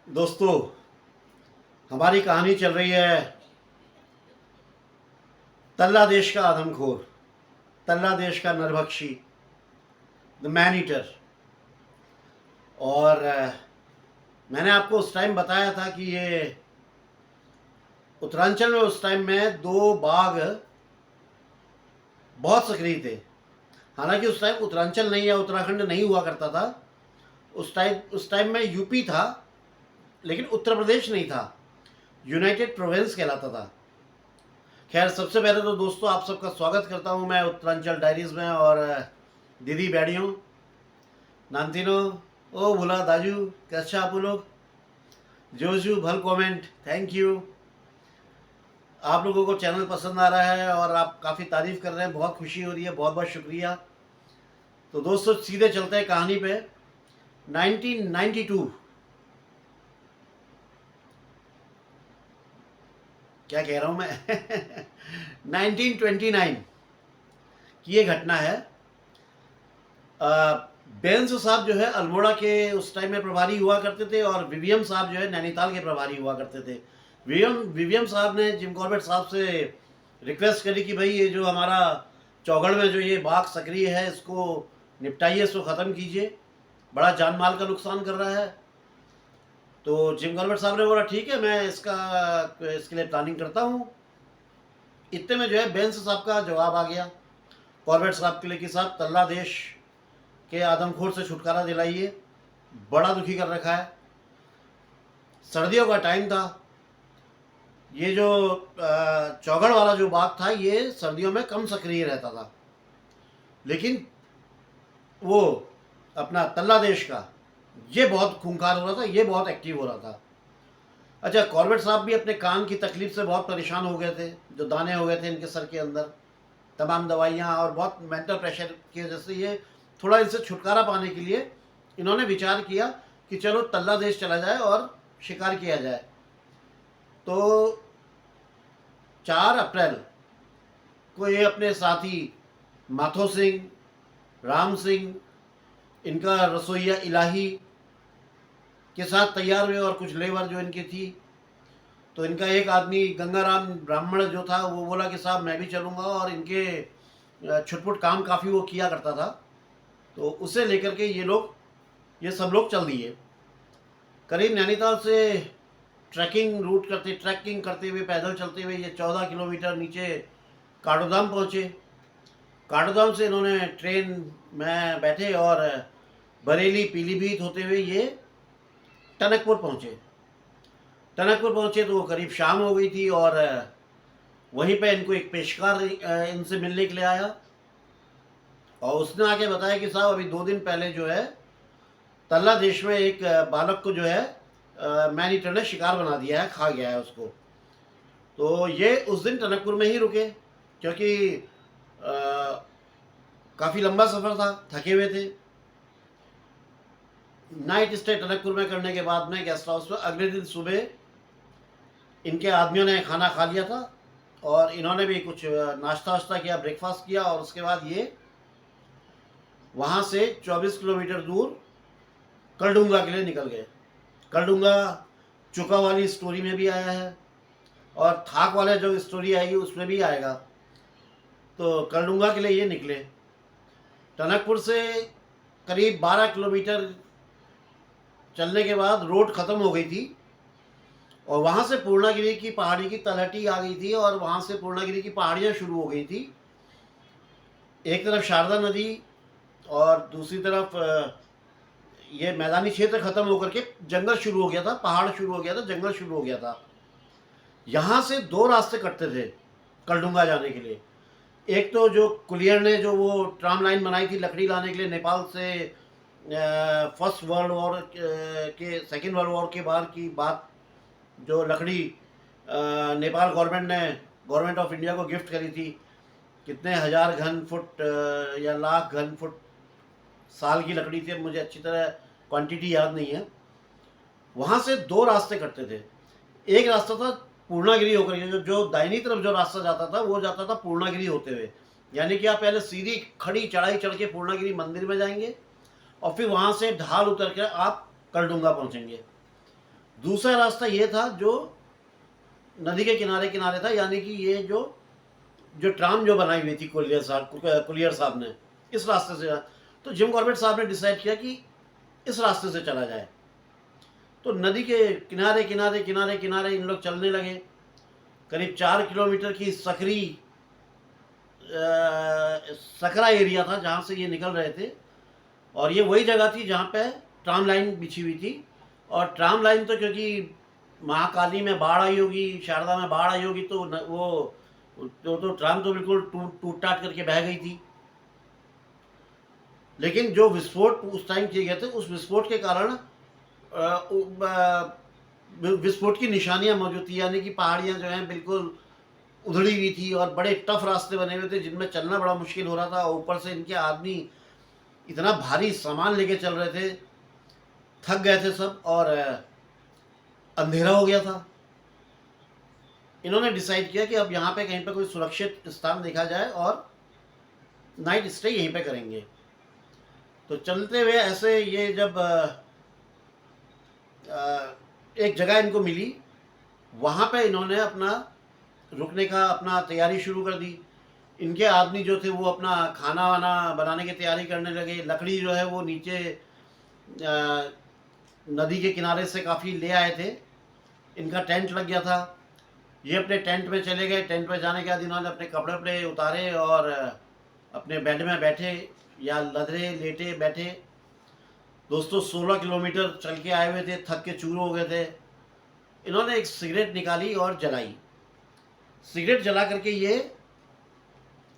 दोस्तों, हमारी कहानी चल रही है तल्ला देश का आदमखोर, तल्ला देश का नरभक्षी, द मैन ईटर। और मैंने आपको उस टाइम बताया था कि ये उत्तरांचल में उस टाइम में दो बाघ बहुत सक्रिय थे। हालांकि उस टाइम उत्तरांचल नहीं या उत्तराखंड नहीं हुआ करता था। उस टाइम में यूपी था, लेकिन उत्तर प्रदेश नहीं था। यूनाइटेड प्रोविंस कहलाता था। खैर, सबसे पहले तो दोस्तों आप सबका स्वागत करता हूं मैं उत्तरांचल डायरीज में। और दीदी बैडियों नानतीनो ओ भूला दाजू कैसा आप लोग जोजू भल कमेंट थैंक यू। आप लोगों को चैनल पसंद आ रहा है और आप काफ़ी तारीफ कर रहे हैं, बहुत खुशी हो रही है, बहुत बहुत शुक्रिया। तो दोस्तों सीधे चलते हैं कहानी पे। 1992 क्या कह रहा हूँ मैं 1929 की ये घटना है। बेंस साहब जो है अल्मोड़ा के उस टाइम में प्रभारी हुआ करते थे, और विवियम साहब जो है नैनीताल के प्रभारी हुआ करते थे। विवियम साहब ने जिम कॉर्बेट साहब से रिक्वेस्ट करी कि भाई ये जो हमारा चौगढ़ में जो ये बाघ सक्रिय है इसको निपटाइए, इसको ख़त्म कीजिए, बड़ा जान माल का नुकसान कर रहा है। तो जिम कॉर्बेट साहब ने बोला ठीक है, मैं इसके लिए प्लानिंग करता हूँ। इतने में जो है बेंस साहब का जवाब आ गया कॉर्बेट साहब के लिए कि साहब तल्ला देश के आदमखोर से छुटकारा दिलाइए, बड़ा दुखी कर रखा है। सर्दियों का टाइम था। ये जो चौगढ़ वाला जो बाघ था ये सर्दियों में कम सक्रिय रहता था, लेकिन वो अपना तल्ला देश का ये बहुत खूंखार हो रहा था, ये बहुत एक्टिव हो रहा था। अच्छा, कॉर्बेट साहब भी अपने कान की तकलीफ से बहुत परेशान हो गए थे, जो दाने हो गए थे इनके सर के अंदर, तमाम दवाइयाँ और बहुत मेंटल प्रेशर की वजह से ये थोड़ा इनसे छुटकारा पाने के लिए इन्होंने विचार किया कि चलो तल्ला देश चला जाए और शिकार किया जाए। तो 4 अप्रैल को ये अपने साथी माथो सिंह, राम सिंह, इनका रसोइया इलाही के साथ तैयार हुए और कुछ लेबर जो इनकी थी। तो इनका एक आदमी गंगाराम ब्राह्मण जो था वो बोला कि साहब मैं भी चलूँगा, और इनके छुटपुट काम काफ़ी वो किया करता था। तो उसे लेकर के ये सब लोग चल दिए। करीब नैनीताल से ट्रैकिंग करते हुए पैदल चलते हुए ये 14 किलोमीटर नीचे काठगोदाम पहुँचे। काठगोदाम से इन्होंने ट्रेन में बैठे और बरेली पीलीभीत होते हुए ये टनकपुर पहुँचे। तो वो करीब शाम हो गई थी, और वहीं पे इनको एक पेशकार इनसे मिलने के लिए आया, और उसने आके बताया कि साहब अभी 2 दिन पहले जो है तल्ला देश में एक बालक को जो है मैन ईटर ने शिकार बना दिया है, खा गया है उसको। तो ये उस दिन टनकपुर में ही रुके, क्योंकि काफ़ी लंबा सफ़र था, थके हुए थे। नाइट स्टे टनकपुर में करने के बाद में गेस्ट हाउस में अगले दिन सुबह इनके आदमियों ने खाना खा लिया था, और इन्होंने भी कुछ नाश्ता वाश्ता किया, ब्रेकफास्ट किया, और उसके बाद ये वहाँ से 24 किलोमीटर दूर करडूंगा के लिए निकल गए। करडूंगा चुका वाली स्टोरी में भी आया है, और थाक वाले जो स्टोरी आएगी उसमें भी आएगा। तो करडूंगा के लिए ये निकले। टनकपुर से करीब 12 किलोमीटर चलने के बाद रोड ख़त्म हो गई थी, और वहाँ से पूर्णागिरी की पहाड़ी की तलहटी आ गई थी, और वहाँ से पूर्णागिरी की पहाड़ियाँ शुरू हो गई थी। एक तरफ शारदा नदी और दूसरी तरफ ये मैदानी क्षेत्र ख़त्म होकर के जंगल शुरू हो गया था, पहाड़ शुरू हो गया था, जंगल शुरू हो गया था। यहाँ से 2 रास्ते कटते थे करडूंगा जाने के लिए। एक तो जो कुलियर ने जो वो ट्राम लाइन बनाई थी लकड़ी लाने के लिए नेपाल से, फर्स्ट वर्ल्ड वॉर के सेकेंड वर्ल्ड वॉर के बाद की बात, जो लकड़ी नेपाल गवर्नमेंट ऑफ इंडिया को गिफ्ट करी थी, कितने हज़ार घन फुट या लाख घन फुट साल की लकड़ी थी, मुझे अच्छी तरह क्वांटिटी याद नहीं है। वहाँ से 2 रास्ते कटते थे। एक रास्ता था पूर्णागिरी होकर के, जो दाहिनी तरफ जो रास्ता जाता था वो जाता था पूर्णागिरी होते हुए, यानी कि आप पहले सीधी खड़ी चढ़ाई चढ़ के पूर्णागिरी मंदिर में जाएंगे, और फिर वहाँ से ढाल उतर कर आप करडूंगा पहुँचेंगे। दूसरा रास्ता ये था जो नदी के किनारे किनारे था, यानी कि ये जो जो ट्राम जो बनाई हुई थी कुलियर साहब ने, इस रास्ते से। तो जिम कॉर्बेट साहब ने डिसाइड किया कि इस रास्ते से चला जाए। तो नदी के किनारे किनारे किनारे किनारे इन लोग चलने लगे। करीब 4 किलोमीटर की सकरा एरिया था जहाँ से ये निकल रहे थे, और ये वही जगह थी जहाँ पे ट्राम लाइन बिछी हुई थी। और ट्राम लाइन तो क्योंकि महाकाली में बाढ़ आई होगी, शारदा में बाढ़ आई होगी, तो वो ट्राम तो बिल्कुल टूट टाट करके बह गई थी। लेकिन जो विस्फोट उस टाइम किए गए थे, उस विस्फोट के कारण विस्फोट की निशानियां मौजूद थी, यानी कि पहाड़ियां जो हैं बिल्कुल उधड़ी हुई थी और बड़े टफ रास्ते बने हुए थे जिनमें चलना बड़ा मुश्किल हो रहा था। और ऊपर से इनके आदमी इतना भारी सामान लेके चल रहे थे, थक गए थे सब, और अंधेरा हो गया था। इन्होंने डिसाइड किया कि अब यहाँ पे कहीं पे कोई सुरक्षित स्थान देखा जाए और नाइट स्टे यहीं पे करेंगे। तो चलते हुए ऐसे ये जब एक जगह इनको मिली, वहाँ पे इन्होंने अपना रुकने का अपना तैयारी शुरू कर दी। इनके आदमी जो थे वो अपना खाना वाना बनाने की तैयारी करने लगे। लकड़ी जो है वो नीचे नदी के किनारे से काफ़ी ले आए थे। इनका टेंट लग गया था। ये अपने टेंट में चले गए। टेंट में जाने के बाद इन्होंने अपने कपड़े वपड़े उतारे और अपने बेड में बैठे, या लदरे लेटे बैठे। दोस्तों 16 किलोमीटर चल के आए हुए थे, थक के चूर हो गए थे। इन्होंने एक सिगरेट निकाली और जलाई। सिगरेट जला करके ये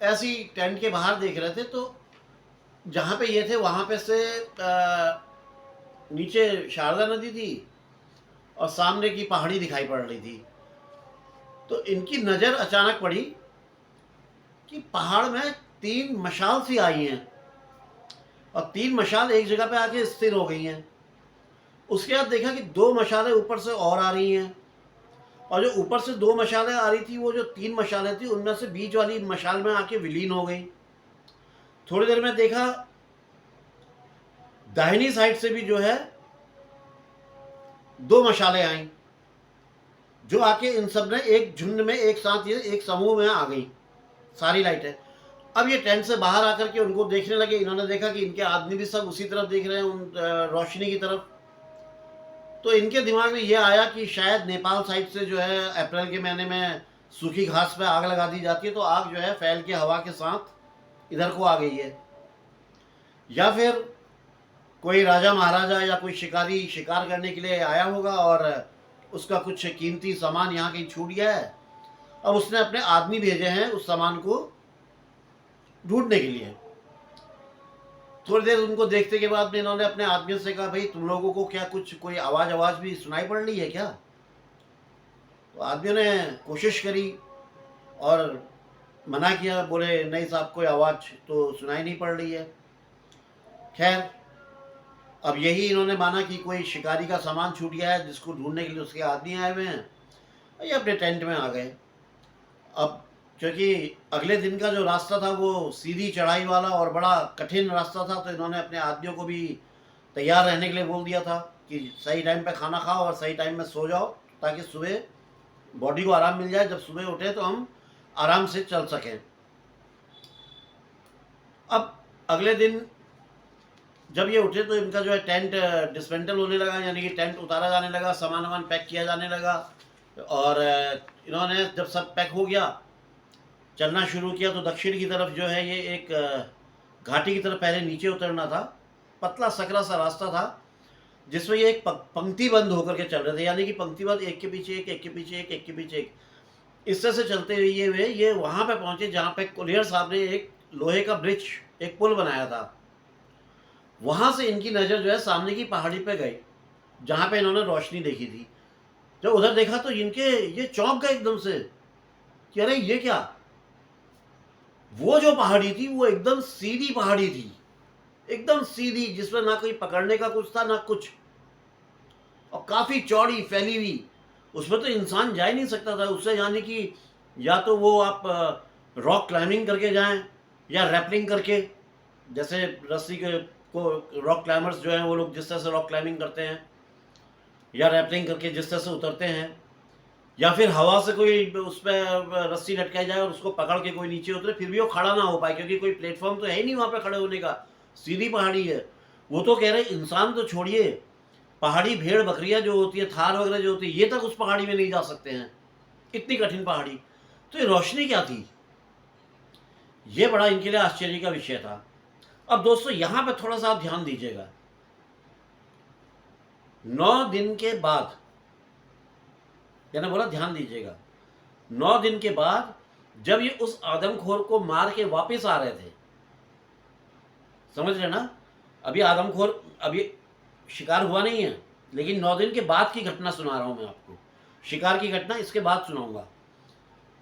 ऐसी टेंट के बाहर देख रहे थे, तो जहाँ पे ये थे वहाँ पे से नीचे शारदा नदी थी और सामने की पहाड़ी दिखाई पड़ रही थी। तो इनकी नज़र अचानक पड़ी कि पहाड़ में 3 मशाल सी आई हैं, और 3 मशाल एक जगह पे आके स्थिर हो गई हैं। उसके बाद देखा कि 2 मशालें ऊपर से और आ रही हैं, और जो ऊपर से 2 मशालें आ रही थी, वो जो 3 मशालें थी उनमें से बीच वाली मशाल में आके विलीन हो गई। थोड़ी देर में देखा दाहिनी साइड से भी जो है 2 मशालें आई, जो आके इन सब ने एक झुंड में एक साथ ये एक समूह में आ गई सारी लाइटें। अब ये टेंट से बाहर आकर के उनको देखने लगे। इन्होंने देखा कि इनके आदमी भी सब उसी तरफ देख रहे हैं, उन रोशनी की तरफ। तो इनके दिमाग में ये आया कि शायद नेपाल साइड से जो है अप्रैल के महीने में सूखी घास पे आग लगा दी जाती है, तो आग जो है फैल के हवा के साथ इधर को आ गई है, या फिर कोई राजा महाराजा या कोई शिकारी शिकार करने के लिए आया होगा और उसका कुछ कीमती सामान यहाँ कहीं छूट गया है। अब उसने अपने आदमी भेजे हैं उस सामान को ढूंढने के लिए। थोड़ी देर उनको देखने के बाद में इन्होंने अपने आदमियों से कहा, भाई तुम लोगों को क्या कुछ कोई आवाज़ भी सुनाई पड़ रही है क्या? तो आदमियों ने कोशिश करी और मना किया, बोले नहीं साहब, कोई आवाज़ तो सुनाई नहीं पड़ रही है। खैर, अब यही इन्होंने माना कि कोई शिकारी का सामान छूट गया है जिसको ढूंढने के लिए उसके आदमी आए हुए हैं। ये अपने टेंट में आ गए। अब क्योंकि अगले दिन का जो रास्ता था वो सीधी चढ़ाई वाला और बड़ा कठिन रास्ता था, तो इन्होंने अपने आदमियों को भी तैयार रहने के लिए बोल दिया था कि सही टाइम पे खाना खाओ और सही टाइम में सो जाओ, ताकि सुबह बॉडी को आराम मिल जाए। जब सुबह उठे तो हम आराम से चल सकें। अब अगले दिन जब ये उठे तो इनका जो है टेंट डिसमेंटल होने लगा, यानी कि टेंट उतारा जाने लगा, सामान वामान पैक किया जाने लगा। और इन्होंने जब सब पैक हो गया, चलना शुरू किया। तो दक्षिण की तरफ जो है ये एक घाटी की तरफ पहले नीचे उतरना था। पतला सकरा सा रास्ता था जिसमें ये एक पंक्तिबंद होकर के चल रहे थे, यानी कि पंक्तिबंद एक के पीछे एक, एक के पीछे एक, एक के पीछे एक, इस तरह से चलते हुए ये वहाँ पे पहुँचे जहाँ पे कुलियर साहब ने एक लोहे का ब्रिज, एक पुल बनाया था। वहाँ से इनकी नज़र जो है सामने की पहाड़ी पे गई जहाँ पे इन्होंने रोशनी देखी थी। जब उधर देखा तो इनके ये चौंक गए एकदम से कि अरे ये क्या! वो जो पहाड़ी थी वो एकदम सीधी पहाड़ी थी, एकदम सीधी, जिसमें ना कोई पकड़ने का कुछ था ना कुछ, और काफ़ी चौड़ी फैली हुई। उसमें तो इंसान जा ही नहीं सकता था उससे, यानी कि या तो वो आप रॉक क्लाइंबिंग करके जाएं या रैपलिंग करके, जैसे रस्सी के को रॉक क्लाइंबर्स जो हैं वो लोग जिस तरह से रॉक क्लाइंबिंग करते हैं। या रैपलिंग करके जिस तरह से उतरते हैं, या फिर हवा से कोई उस पे रस्सी लटकाई जाए और उसको पकड़ के कोई नीचे उतरे, फिर भी वो खड़ा ना हो पाए, क्योंकि कोई प्लेटफ़ॉर्म तो है ही नहीं वहाँ पे खड़े होने का, सीधी पहाड़ी है। वो तो कह रहे हैं इंसान तो छोड़िए, पहाड़ी भेड़-बकरियाँ जो होती है, थार वगैरह जो होती है, ये तक उस पहाड़ी में नहीं जा सकते हैं, इतनी कठिन पहाड़ी। तो ये रोशनी क्या थी? ये बड़ा इनके लिए आश्चर्य का विषय था। अब दोस्तों यहाँ पे थोड़ा-सा आप ध्यान दीजिएगा। 9 दिन के बाद, मैंने बोला ध्यान दीजिएगा, 9 दिन के बाद जब ये उस आदमखोर को मार के वापस आ रहे थे, समझ रहे ना? अभी आदमखोर, अभी शिकार हुआ नहीं है, लेकिन 9 दिन के बाद की घटना सुना रहा हूँ मैं आपको। शिकार की घटना इसके बाद सुनाऊँगा।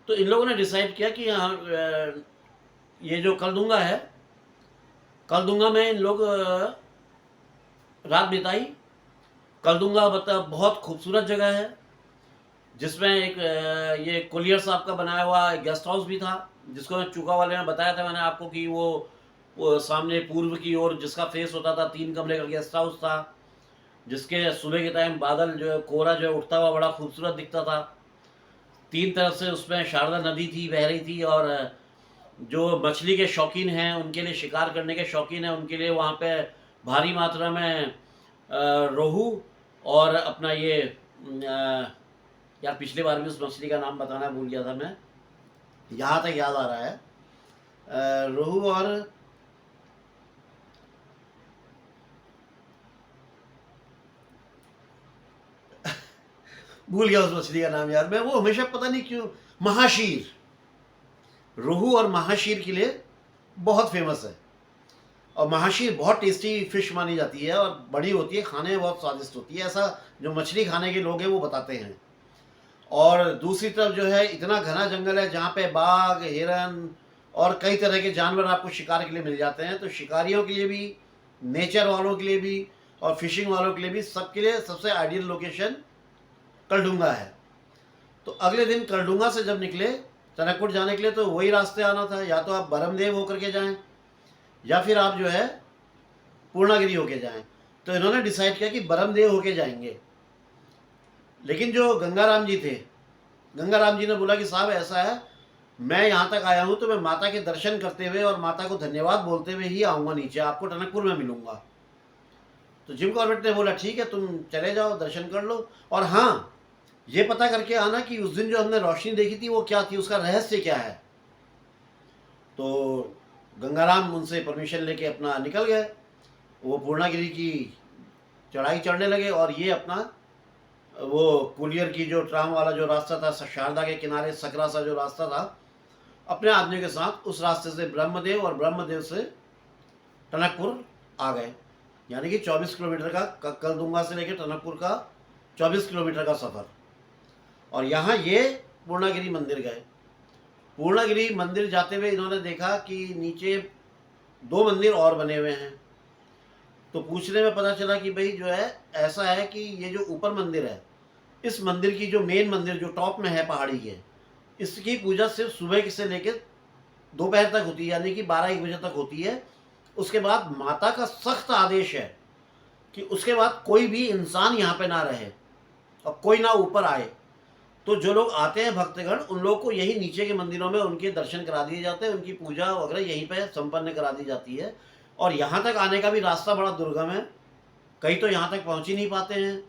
तो इन लोगों ने डिसाइड किया कि हाँ, ये जो कलदुंगा है, कलदुंगा में इन लोग रात बिताई। कलदुंगा मतलब बहुत खूबसूरत जगह है, जिसमें एक ये कोलियर साहब का बनाया हुआ एक गेस्ट हाउस भी था, जिसको मैं चूका वाले में बताया था मैंने आपको कि वो सामने पूर्व की ओर जिसका फेस होता था, 3 कमरे का गेस्ट हाउस था, जिसके सुबह के टाइम बादल जो है, कोहरा जो है उठता हुआ बड़ा खूबसूरत दिखता था। 3 तरफ से उसमें शारदा नदी थी, बह रही थी, और जो मछली के शौकीन हैं, उनके लिए, शिकार करने के शौकीन हैं, उनके लिए वहाँ पे भारी मात्रा में रोहू और अपना ये यार पिछली बार भी उस मछली का नाम बताना भूल गया था मैं, यहाँ तक याद आ रहा है, रोहू और भूल गया उस मछली का नाम यार मैं, वो हमेशा पता नहीं क्यों, महाशीर, रोहू और महाशीर के लिए बहुत फेमस है। और महाशीर बहुत टेस्टी फिश मानी जाती है और बड़ी होती है, खाने में बहुत स्वादिष्ट होती है, ऐसा जो मछली खाने के लोग हैं वो बताते हैं। और दूसरी तरफ जो है इतना घना जंगल है जहाँ पे बाघ, हिरन और कई तरह के जानवर आपको शिकार के लिए मिल जाते हैं। तो शिकारियों के लिए भी, नेचर वालों के लिए भी और फिशिंग वालों के लिए भी, सबके लिए सबसे आइडियल लोकेशन कलडुंगा है। तो अगले दिन कलडुंगा से जब निकले टनकपुर जाने के लिए, तो वही रास्ते आना था, या तो आप बरमदेव होकर के जाएं या फिर आप जो है पूर्णागिरी होके जाएं। तो इन्होंने डिसाइड किया कि बरमदेव होके जाएंगे। लेकिन जो गंगाराम जी थे, गंगाराम जी ने बोला कि साहब ऐसा है, मैं यहाँ तक आया हूँ तो मैं माता के दर्शन करते हुए और माता को धन्यवाद बोलते हुए ही आऊँगा नीचे, आपको टनकपुर में मिलूँगा। तो जिम कॉर्बेट ने बोला ठीक है, तुम चले जाओ, दर्शन कर लो, और हाँ, ये पता करके आना कि उस दिन जो हमने रोशनी देखी थी वो क्या थी, उसका रहस्य क्या है। तो गंगाराम उनसे परमिशन लेके अपना निकल गए, वो पूर्णागिरी की चढ़ाई चढ़ने लगे, और ये अपना वो कुलियर की जो ट्राम वाला जो रास्ता था, शारदा के किनारे सकरा सा जो रास्ता था, अपने आदमियों के साथ उस रास्ते से ब्रह्मदेव और ब्रह्मदेव से टनकपुर आ गए। यानी कि 24 किलोमीटर का, कलदुंगा से लेकर टनकपुर का 24 किलोमीटर का सफ़र। और यहाँ ये पूर्णागिरी मंदिर गए। पूर्णागिरी मंदिर जाते हुए इन्होंने देखा कि नीचे 2 मंदिर और बने हुए हैं। तो पूछने में पता चला कि भाई जो है ऐसा है कि ये जो ऊपर मंदिर है, इस मंदिर की जो मेन मंदिर जो टॉप में है पहाड़ी के, इसकी पूजा सिर्फ सुबह से लेकर दोपहर तक होती है, यानी कि 12-1 बजे तक होती है। उसके बाद माता का सख्त आदेश है कि उसके बाद कोई भी इंसान यहाँ पे ना रहे और कोई ना ऊपर आए। तो जो लोग आते हैं भक्तगण, उन लोगों को यही नीचे के मंदिरों में उनके दर्शन करा दिए जाते हैं, उनकी पूजा वगैरह यहीं पे संपन्न करा दी जाती है। और यहाँ तक आने का भी रास्ता बड़ा दुर्गम है, कई तो यहाँ तक पहुँच ही नहीं पाते हैं,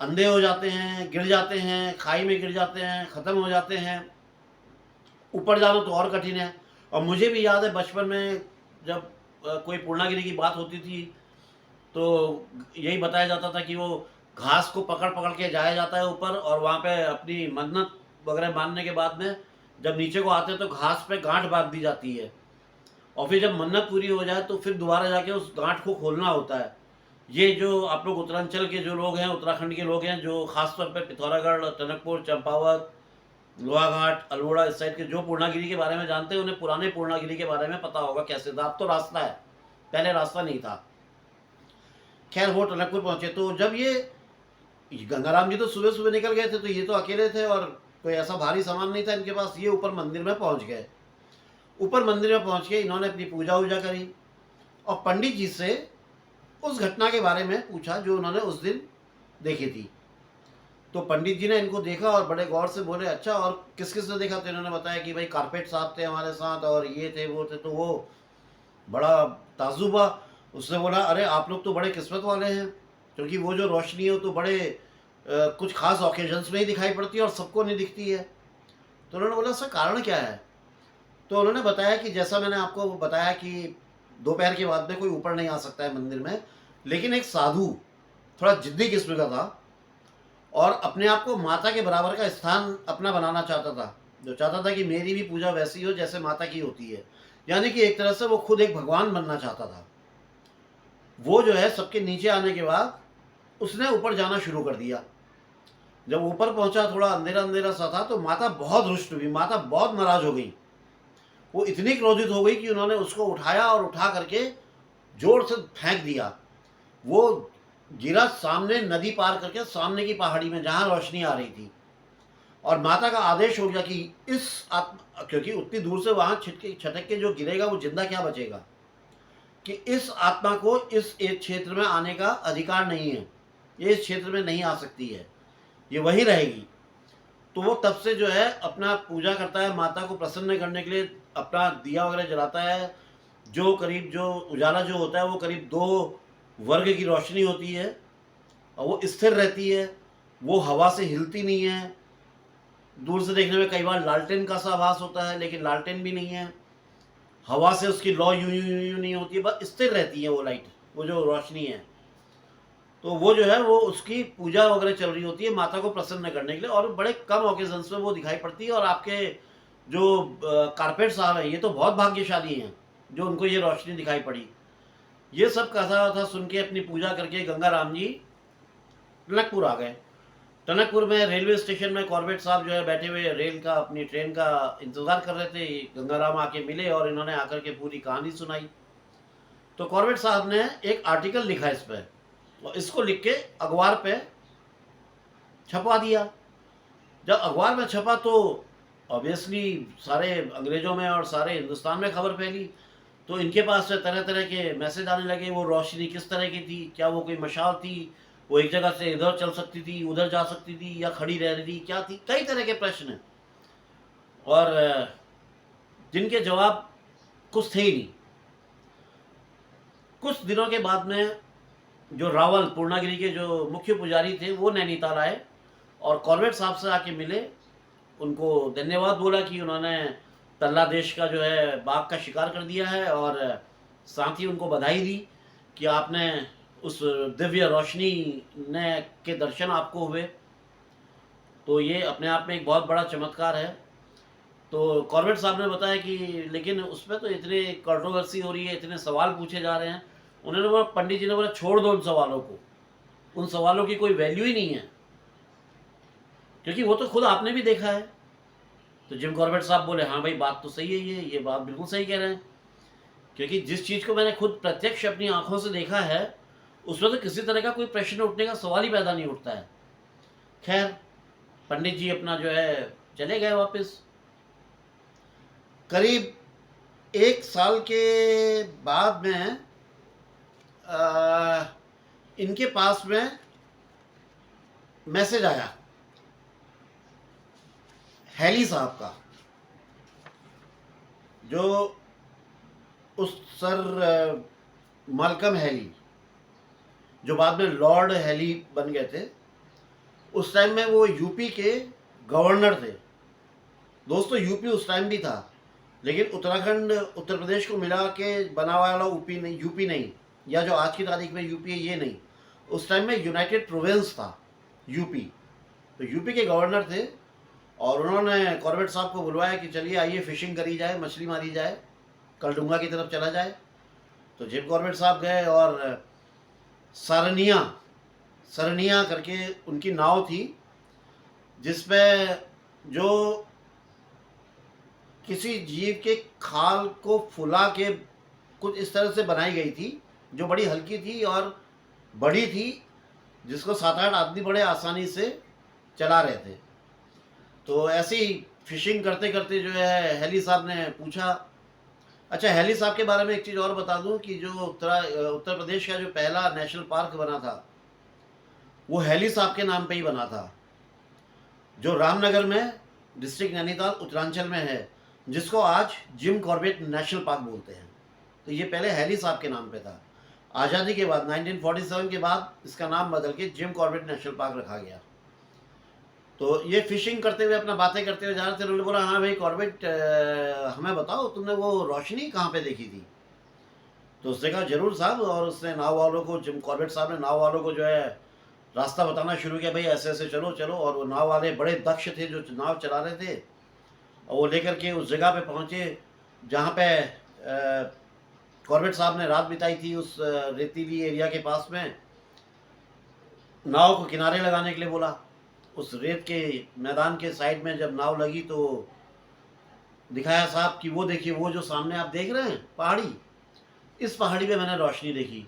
अंधे हो जाते हैं, गिर जाते हैं, खाई में गिर जाते हैं, ख़त्म हो जाते हैं। ऊपर जाना तो और कठिन है। और मुझे भी याद है बचपन में जब कोई पूर्णागिरी की बात होती थी, तो यही बताया जाता था कि वो घास को पकड़ पकड़ के जाया जाता है ऊपर, और वहाँ पे अपनी मन्नत वगैरह मानने के बाद में जब नीचे को आते हैं तो घास पे गांठ बांध दी जाती है, और फिर जब मन्नत पूरी हो जाए तो फिर दोबारा जाके उस गांठ को खोलना होता है। ये जो आप लोग उत्तरांचल के जो लोग हैं, उत्तराखंड के लोग हैं, जो खासतौर पे पिथौरागढ़, टनकपुर, चंपावत, लोहाघाट, अल्मोड़ा इस साइड के जो पूर्णागिरी के बारे में जानते हैं, उन्हें पुराने पूर्णागिरी के बारे में पता होगा कैसे था। अब तो रास्ता है, पहले रास्ता नहीं था। खैर वो टनकपुर पहुंचे, तो जब ये गंगाराम जी तो सुबह सुबह निकल गए थे, तो ये तो अकेले थे और कोई ऐसा भारी सामान नहीं था इनके पास। ये ऊपर मंदिर में पहुंच गए। ऊपर मंदिर में पहुंच के इन्होंने अपनी पूजा वूजा करी और पंडित जी से उस घटना के बारे में पूछा जो उन्होंने उस दिन देखी थी। तो पंडित जी ने इनको देखा और बड़े गौर से बोले, अच्छा और किस किस ने देखा? तो इन्होंने बताया कि भाई कारपेट साहब थे हमारे साथ और ये थे वो थे। तो वो बड़ा ताज्जुब हुआ। उसने बोला, अरे आप लोग तो बड़े किस्मत वाले हैं, क्योंकि वो जो रोशनी है वो तो बड़े कुछ खास ओकेजन्स में ही दिखाई पड़ती है और सबको नहीं दिखती है। तो उन्होंने बोला, इसका कारण क्या है? तो उन्होंने बताया कि जैसा मैंने आपको बताया कि दोपहर के बाद में कोई ऊपर नहीं आ सकता है मंदिर में, लेकिन एक साधु थोड़ा जिद्दी किस्म का था और अपने आप को माता के बराबर का स्थान अपना बनाना चाहता था, जो चाहता था कि मेरी भी पूजा वैसी हो जैसे माता की होती है, यानी कि एक तरह से वो खुद एक भगवान बनना चाहता था। वो जो है सबके नीचे आने के बाद उसने ऊपर जाना शुरू कर दिया। जब ऊपर पहुंचा, थोड़ा अंधेरा अंधेरा सा था, तो माता बहुत रुष्ट हुई, माता बहुत नाराज हो गई। वो इतनी क्रोधित हो गई कि उन्होंने उसको उठाया और उठा करके जोर से फेंक दिया। वो गिरा सामने, नदी पार करके सामने की पहाड़ी में जहां रोशनी आ रही थी। और माता का आदेश हो गया कि इस आत्मा, क्योंकि उतनी दूर से वहां छटक के जो गिरेगा वो जिंदा क्या बचेगा, कि इस आत्मा को इस एक क्षेत्र में आने का अधिकार नहीं है, ये इस क्षेत्र में नहीं आ सकती है, ये वहीं रहेगी। तो वो तब से जो है अपना पूजा करता है, माता को प्रसन्न करने के लिए अपना दिया वगैरह जलाता है। जो करीब जो उजाला जो होता है वो करीब 2 वर्ग की रोशनी होती है और वो स्थिर रहती है, वो हवा से हिलती नहीं है। दूर से देखने में कई बार लालटेन का सा आभास होता है, लेकिन लालटेन भी नहीं है। हवा से उसकी लौ यूं यूं यूं नहीं होती है, बस स्थिर रहती है वो लाइट, वो जो रोशनी है। तो वो जो है वो उसकी पूजा वगैरह चल रही होती है माता को प्रसन्न करने के लिए, और बड़े कम ओकेजन्स में वो दिखाई पड़ती है। और आपके जो कारपेट साहब हैं, ये तो बहुत भाग्यशाली हैं जो उनको ये रोशनी दिखाई पड़ी। ये सब कथा था सुन के अपनी पूजा करके गंगा राम जी टनकपुर आ गए। टनकपुर में रेलवे स्टेशन में कॉर्बेट साहब जो है बैठे हुए रेल का, अपनी ट्रेन का इंतजार कर रहे थे। गंगाराम आके मिले और इन्होंने आकर के पूरी कहानी सुनाई। तो कॉर्बेट साहब ने एक आर्टिकल लिखा इस पर, और इसको लिख के अखबार पे छपवा दिया। जब अखबार में छपा तो ऑब्वियसली सारे अंग्रेजों में और सारे हिंदुस्तान में खबर फैली। तो इनके पास से तरह तरह के मैसेज आने लगे, वो रोशनी किस तरह की थी, क्या वो कोई मशाल थी, वो एक जगह से इधर चल सकती थी, उधर जा सकती थी, या खड़ी रह रही थी, क्या थी, कई तरह के प्रश्न। और जिनके जवाब कुछ थे ही नहीं। कुछ दिनों के बाद में जो रावल, पूर्णागिरी के जो मुख्य पुजारी थे, वो नैनीताल आए और कॉर्बेट साहब से आके मिले। उनको धन्यवाद बोला कि उन्होंने तल्ला देश का जो है बाघ का शिकार कर दिया है, और साथ ही उनको बधाई दी कि आपने उस दिव्य रोशनी ने के दर्शन आपको हुए। तो ये अपने आप में एक बहुत बड़ा चमत्कार है। तो कॉर्बेट साहब ने बताया कि लेकिन उसमें तो इतने कंट्रोवर्सी हो रही है, इतने सवाल पूछे जा रहे हैं। उन्होंने बोला, पंडित जी ने बोला, छोड़ दो उन सवालों को, उन सवालों की कोई वैल्यू ही नहीं है, क्योंकि वो तो खुद आपने भी देखा है। तो जिम कॉर्बेट साहब बोले, हाँ भाई बात तो सही है, ये बात बिल्कुल सही कह रहे हैं, क्योंकि जिस चीज़ को मैंने खुद प्रत्यक्ष अपनी आंखों से देखा है उसमें तो किसी तरह का कोई प्रश्न उठने का सवाल ही पैदा नहीं उठता है। खैर, पंडित जी अपना जो है चले गए वापस। करीब 1 साल के बाद में इनके पास में मैसेज आया हैली साहब का, जो उस सर मालकम हैली, जो बाद में लॉर्ड हैली बन गए थे, उस टाइम में वो यूपी के गवर्नर थे। दोस्तों, यूपी उस टाइम भी था, लेकिन उत्तराखंड उत्तर प्रदेश को मिला के बना वाला यूपी नहीं, या जो आज की तारीख में यूपी है ये नहीं। उस टाइम में यूनाइटेड प्रोविंस था यूपी। तो यूपी के गवर्नर थे और उन्होंने कॉर्बेट साहब को बुलवाया कि चलिए आइए फिशिंग करी जाए, मछली मारी जाए, कलडुंगा की तरफ चला जाए। तो जिम कॉर्बेट साहब गए और सरनिया करके उनकी नाव थी, जिसपे जो किसी जीव के खाल को फुला के कुछ इस तरह से बनाई गई थी, जो बड़ी हल्की थी और बड़ी थी, जिसको 7-8 आदमी बड़े आसानी से चला रहे थे। तो ऐसी फिशिंग करते करते जो है हैली साहब ने पूछा। अच्छा, हैली साहब के बारे में एक चीज़ और बता दूं कि जो उत्तर प्रदेश का जो पहला नेशनल पार्क बना था, वो हैली साहब के नाम पे ही बना था, जो रामनगर में डिस्ट्रिक्ट नैनीताल उत्तरांचल में है, जिसको आज जिम कॉर्बेट नेशनल पार्क बोलते हैं। तो ये पहले हैली साहब के नाम पे था। आज़ादी के बाद 1947 के बाद इसका नाम बदल के जिम कॉर्बेट नेशनल पार्क रखा गया। तो ये फिशिंग करते हुए अपना बातें करते हुए जा रहे थे। उन्होंने बोला, हाँ भाई कॉर्बेट, हमें बताओ तुमने वो रोशनी कहाँ पे देखी थी? तो उसने कहा जरूर साहब, और उसने नाव वालों को, जिम कॉर्बेट साहब ने नाव वालों को जो है रास्ता बताना शुरू किया, भाई ऐसे ऐसे चलो चलो। और वो नाव वाले बड़े दक्ष थे जो नाव चला रहे थे, और वो लेकर के उस जगह पे पहुँचे जहाँ पे कॉर्बेट साहब ने रात बिताई थी, उस रेतीली एरिया के पास में। नाव को किनारे लगाने के लिए बोला। उस रेत के मैदान के साइड में जब नाव लगी तो दिखाया साहब कि वो देखिए, वो जो सामने आप देख रहे हैं पहाड़ी, इस पहाड़ी पे मैंने रोशनी देखी।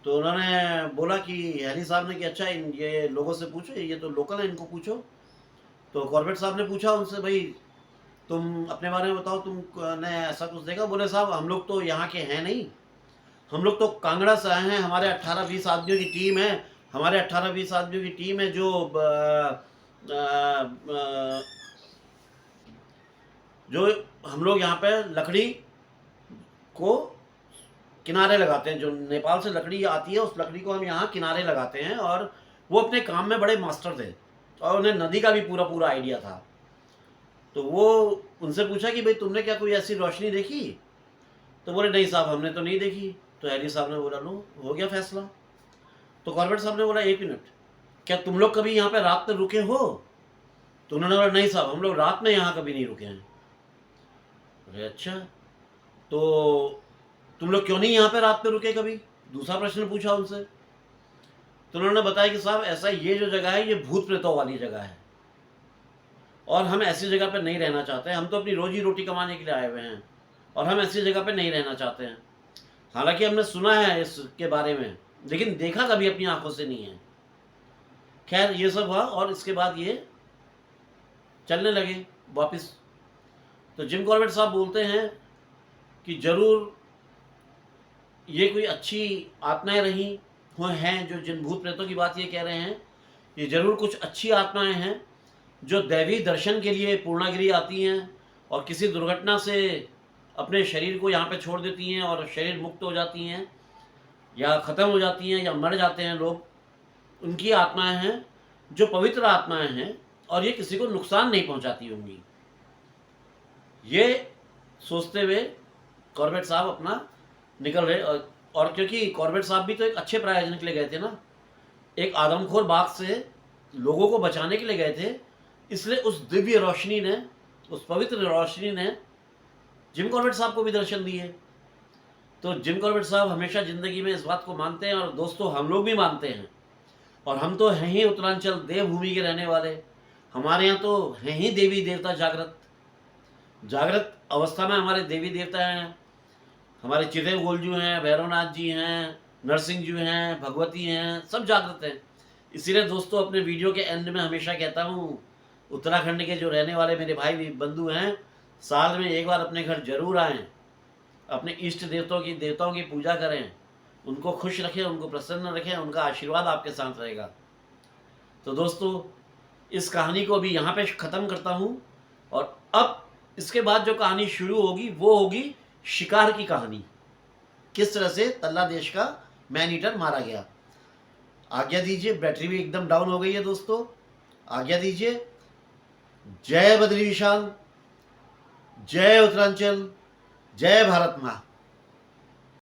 तो उन्होंने बोला कि हैली साहब ने कि अच्छा ये लोगों से पूछो, ये तो लोकल है, इनको पूछो। तो कॉर्बेट साहब ने पूछा उनसे, भाई तुम अपने बारे में बताओ, तुमने ऐसा कुछ देखा? बोले साहब हम लोग तो यहाँ के हैं नहीं, हम लोग तो कांगड़ा से आए हैं, हमारे 18-20 आदमियों की टीम है, हमारे 18-20 आदमियों की टीम है जो हम लोग यहाँ पे लकड़ी को किनारे लगाते हैं। जो नेपाल से लकड़ी आती है, उस लकड़ी को हम यहाँ किनारे लगाते हैं। और वो अपने काम में बड़े मास्टर थे और उन्हें नदी का भी पूरा पूरा आइडिया था। तो वो उनसे पूछा कि भाई तुमने क्या कोई ऐसी रोशनी देखी? तो बोले नहीं साहब, हमने तो नहीं देखी। तो हैली साहब ने बोला, लो हो गया फैसला। तो कॉर्बेट साहब ने बोला, एक मिनट, क्या तुम लोग कभी यहाँ पे रात में रुके हो? तो उन्होंने बोला, नहीं साहब, हम लोग रात में यहाँ कभी नहीं रुके हैं। अरे अच्छा, तो तुम लोग क्यों नहीं यहाँ पे रात में रुके कभी? दूसरा प्रश्न पूछा उनसे। तो उन्होंने बताया कि साहब ऐसा, ये जो जगह है ये भूत प्रेतों वाली जगह है और हम ऐसी जगह पे नहीं रहना चाहते। हम तो अपनी रोजी रोटी कमाने के लिए आए हुए हैं और हम ऐसी जगह पे नहीं रहना चाहते हैं। हालांकि हमने सुना है इसके बारे में, लेकिन देखा कभी अपनी आंखों से नहीं है। खैर ये सब हुआ और इसके बाद ये चलने लगे वापस। तो जिम कॉर्बेट साहब बोलते हैं कि जरूर ये कोई अच्छी आत्माएं रही हुए हैं, जो जिन भूत प्रेतों की बात ये कह रहे हैं, ये जरूर कुछ अच्छी आत्माएं हैं जो दैवी दर्शन के लिए पूर्णागिरी आती हैं और किसी दुर्घटना से अपने शरीर को यहाँ पे छोड़ देती हैं और शरीर मुक्त हो जाती हैं या ख़त्म हो जाती हैं या मर जाते हैं लोग। उनकी आत्माएं हैं जो पवित्र आत्माएं हैं और ये किसी को नुकसान नहीं पहुंचाती होंगी। ये सोचते हुए कॉर्बेट साहब अपना निकल रहे। और क्योंकि कॉर्बेट साहब भी तो एक अच्छे प्रयोजन के लिए गए थे ना, एक आदमखोर बाघ से लोगों को बचाने के लिए गए थे, इसलिए उस दिव्य रोशनी ने, उस पवित्र रोशनी ने जिम कॉर्बेट साहब को भी दर्शन दिए। तो जिम कॉर्बेट साहब हमेशा ज़िंदगी में इस बात को मानते हैं और दोस्तों हम लोग भी मानते हैं। और हम तो हैं ही उत्तरांचल देवभूमि के रहने वाले। हमारे यहाँ तो हैं ही देवी देवता जागृत। जागृत अवस्था में हमारे देवी देवता हैं। हमारे चिदेव गोलजू हैं, भैरवनाथ जी हैं, नरसिंह जी हैं, भगवती हैं, सब जागृत हैं। इसीलिए दोस्तों अपने वीडियो के एंड में हमेशा कहता हूँ, उत्तराखंड के जो रहने वाले मेरे भाई बंधु हैं, साल में एक बार अपने घर जरूर आएँ, अपने इष्ट देवताओं की पूजा करें, उनको खुश रखें, उनको प्रसन्न रखें, उनका आशीर्वाद आपके साथ रहेगा। तो दोस्तों इस कहानी को अभी यहाँ पे ख़त्म करता हूँ और अब इसके बाद जो कहानी शुरू होगी वो होगी शिकार की कहानी, किस तरह से तल्ला देश का मैन ईटर मारा गया। आज्ञा दीजिए, बैटरी भी एकदम डाउन हो गई है दोस्तों, आज्ञा दीजिए। जय बद्री विशाल, जय उत्तरांचल, जय भारत माँ।